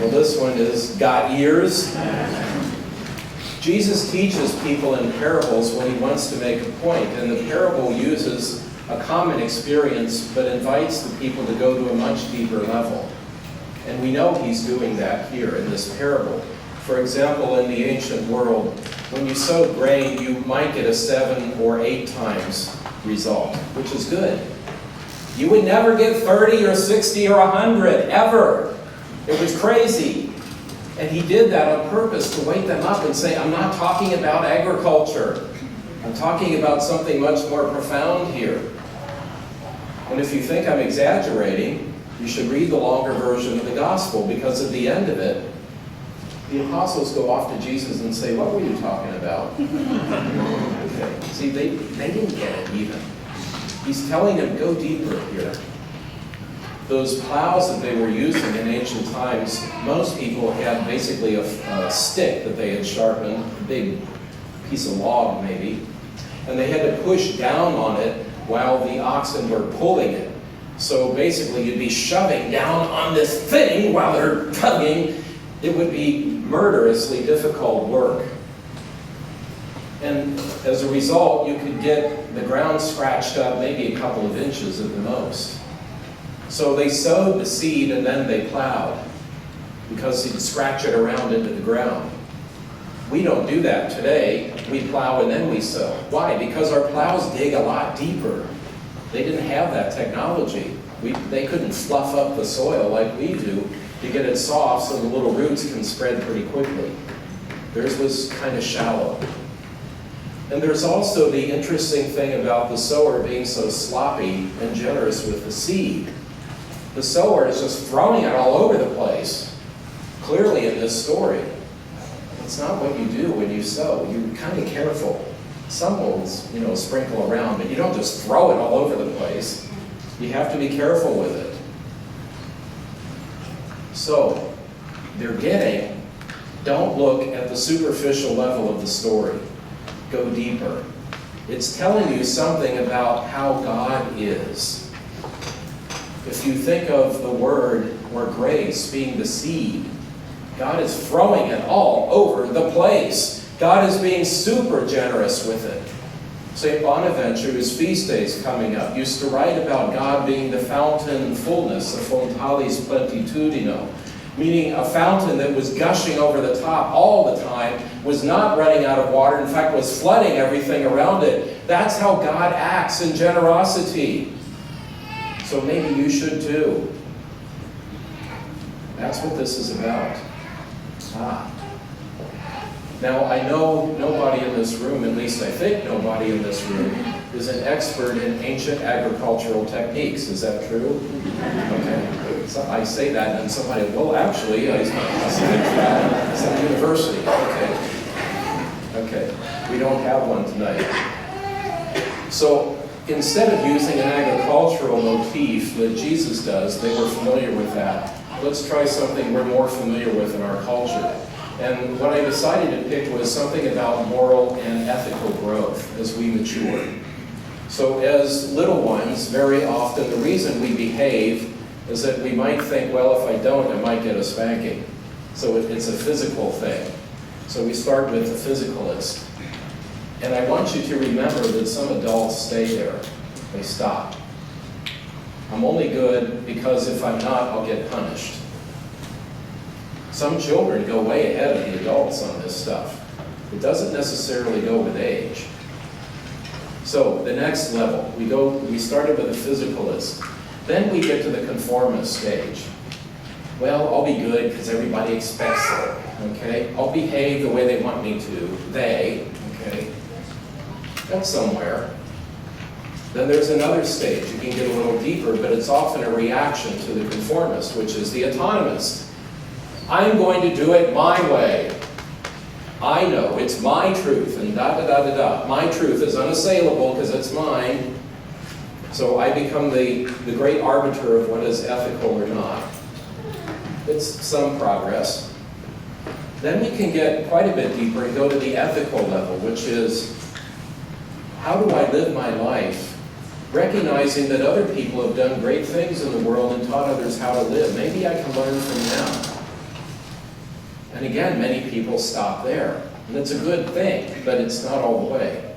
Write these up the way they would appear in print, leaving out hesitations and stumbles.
Well, this one is got ears. Jesus teaches people in parables when he wants to make a point, and the parable uses a common experience but invites the people to go to a much deeper level. And we know he's doing that here in this parable. For example, in the ancient world, when you sowed grain, you might get a 7 or 8 times result, which is good. You would never get 30 or 60 or 100, ever. It was crazy. And he did that on purpose to wake them up and say, I'm not talking about agriculture. I'm talking about something much more profound here. And if you think I'm exaggerating, you should read the longer version of the gospel, because at the end of it, the apostles go off to Jesus and say, what were you talking about? Okay. See, they didn't get it even. He's telling them, go deeper here. Those plows that they were using in ancient times, most people had basically a stick that they had sharpened, a big piece of log maybe, and they had to push down on it while the oxen were pulling it. So basically you'd be shoving down on this thing while they're tugging. It would be murderously difficult work. And as a result, you could get the ground scratched up maybe a couple of inches at the most. So they sowed the seed and then they plowed, because you'd scratch it around into the ground. We don't do that today. We plow and then we sow. Why? Because our plows dig a lot deeper. They didn't have that technology. They couldn't fluff up the soil like we do to get it soft so the little roots can spread pretty quickly. Theirs was kind of shallow. And there's also the interesting thing about the sower being so sloppy and generous with the seed. The sower is just throwing it all over the place, clearly in this story. It's not what you do when you sow. You're kind of careful. Some will, sprinkle around, but you don't just throw it all over the place. You have to be careful with it. So, they're getting, don't look at the superficial level of the story. Go deeper. It's telling you something about how God is. If you think of the word or grace being the seed, God is throwing it all over the place. God is being super generous with it. St. Bonaventure, whose feast day is coming up, used to write about God being the fountain fullness, the fontalis plenitudino, meaning a fountain that was gushing over the top all the time, was not running out of water, in fact was flooding everything around it. That's how God acts in generosity. So maybe you should too. That's what this is about. Now, I know nobody in this room, at least I think nobody in this room, is an expert in ancient agricultural techniques. Is that true? Okay. So I say that and somebody, well, actually, I studied at some university. Okay. We don't have one tonight. So instead of using an agricultural motif that Jesus does, they were familiar with that. Let's try something we're more familiar with in our culture. And what I decided to pick was something about moral and ethical growth as we mature. So as little ones, very often the reason we behave is that we might think, well, if I don't, I might get a spanking. So it's a physical thing. So we start with the physicalist. And I want you to remember that some adults stay there. They stop. I'm only good because if I'm not, I'll get punished. Some children go way ahead of the adults on this stuff. It doesn't necessarily go with age. So the next level, we started with the physicalist. Then we get to the conformist stage. Well, I'll be good because everybody expects it, okay? I'll behave the way they want me to, okay? That's somewhere. Then there's another stage. You can get a little deeper, but it's often a reaction to the conformist, which is the autonomist. I'm going to do it my way. I know, it's my truth, and da-da-da-da-da. My truth is unassailable because it's mine. So I become the great arbiter of what is ethical or not. It's some progress. Then we can get quite a bit deeper and go to the ethical level, which is, how do I live my life recognizing that other people have done great things in the world and taught others how to live? Maybe I can learn from them. And again, many people stop there. And it's a good thing, but it's not all the way.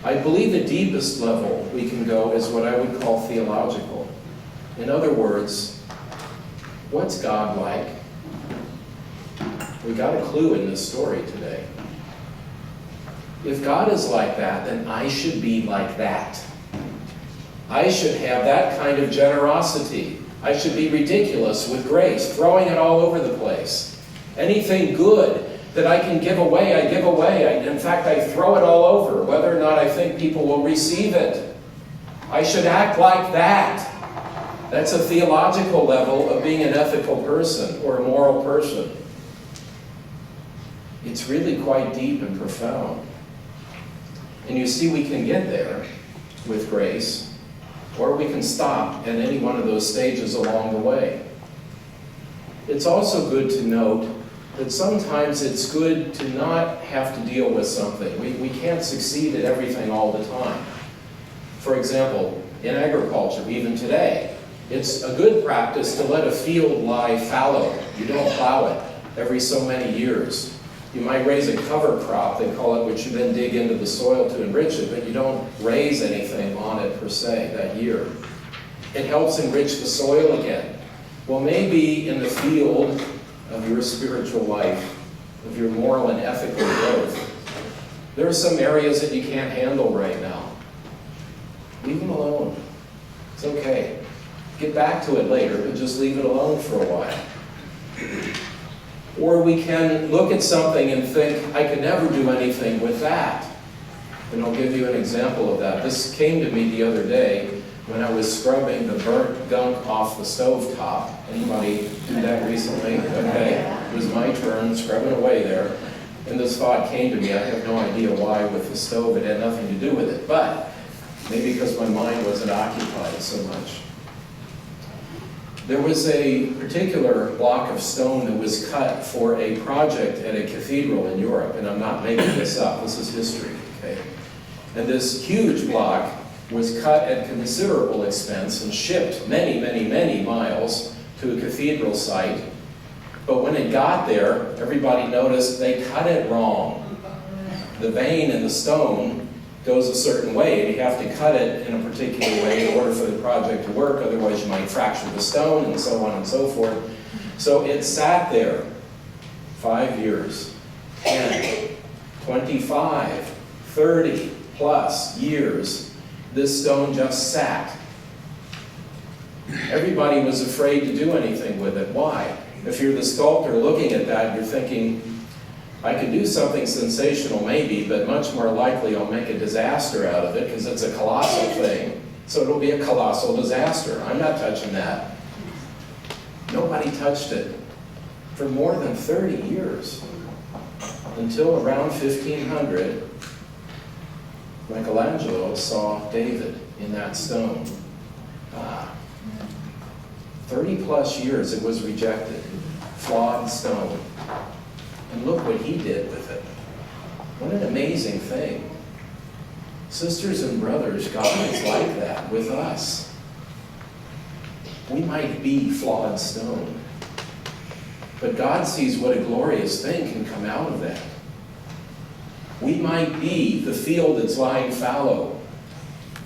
I believe the deepest level we can go is what I would call theological. In other words, what's God like? We got a clue in this story today. If God is like that, then I should be like that. I should have that kind of generosity. I should be ridiculous with grace, throwing it all over the place. Anything good that I can give away, I give away. In fact, I throw it all over, whether or not I think people will receive it. I should act like that. That's a theological level of being an ethical person or a moral person. It's really quite deep and profound. And you see, we can get there with grace, or we can stop at any one of those stages along the way. It's also good to note that sometimes it's good to not have to deal with something. We can't succeed at everything all the time. For example, in agriculture, even today, it's a good practice to let a field lie fallow. You don't plow it every so many years. You might raise a cover crop, they call it, which you then dig into the soil to enrich it, but you don't raise anything on it per se that year. It helps enrich the soil again. Well, maybe in the field of your spiritual life, of your moral and ethical growth, there are some areas that you can't handle right now. Leave them alone. It's okay. Get back to it later, but just leave it alone for a while. Or we can look at something and think, I could never do anything with that. And I'll give you an example of that. This came to me the other day when I was scrubbing the burnt gunk off the stove top. Anybody do that recently? Okay. It was my turn, scrubbing away there. And this thought came to me. I have no idea why with the stove. It had nothing to do with it. But maybe because my mind wasn't occupied so much. There was a particular block of stone that was cut for a project at a cathedral in Europe, and I'm not making this up, this is history, okay? And this huge block was cut at considerable expense and shipped many, many, many miles to a cathedral site. But when it got there, everybody noticed they cut it wrong. The vein in the stone goes a certain way, and you have to cut it in a particular way in order for the project to work, otherwise you might fracture the stone, and so on and so forth. So it sat there 5 years, 10, 25, 30 plus years. This stone just sat. Everybody was afraid to do anything with it. Why? If you're the sculptor looking at that, you're thinking, I could do something sensational maybe, but much more likely I'll make a disaster out of it because it's a colossal thing. So it'll be a colossal disaster. I'm not touching that. Nobody touched it for more than 30 years. Until around 1500, Michelangelo saw David in that stone. 30 plus years it was rejected. Flawed stone. And look what he did with it. What an amazing thing. Sisters and brothers, God is like that with us. We might be flawed stone, but God sees what a glorious thing can come out of that. We might be the field that's lying fallow,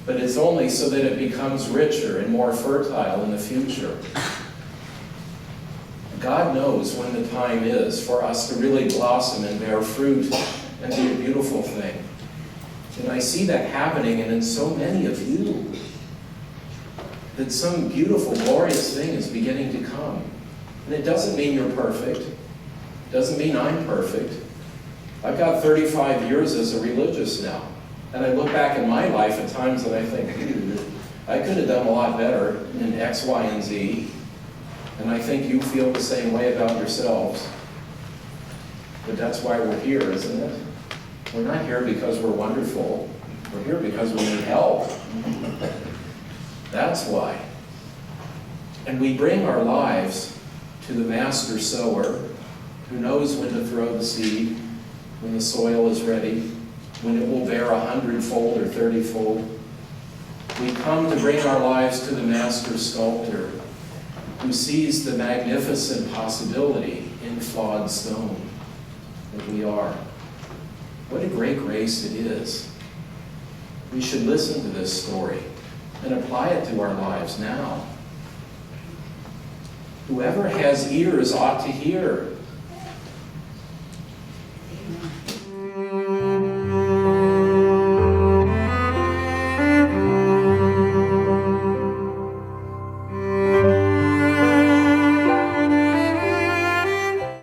but it's only so that it becomes richer and more fertile in the future. God knows when the time is for us to really blossom and bear fruit and be a beautiful thing. And I see that happening, and in so many of you, that some beautiful, glorious thing is beginning to come. And it doesn't mean you're perfect. It doesn't mean I'm perfect. I've got 35 years as a religious now. And I look back in my life at times and I think, I could have done a lot better in X, Y, and Z. And I think you feel the same way about yourselves. But that's why we're here, isn't it? We're not here because we're wonderful. We're here because we need help. That's why. And we bring our lives to the master sower who knows when to throw the seed, when the soil is ready, when it will bear 100-fold or 30-fold. We come to bring our lives to the master sculptor who sees the magnificent possibility in flawed stone that we are. What a great grace it is. We should listen to this story and apply it to our lives now. Whoever has ears ought to hear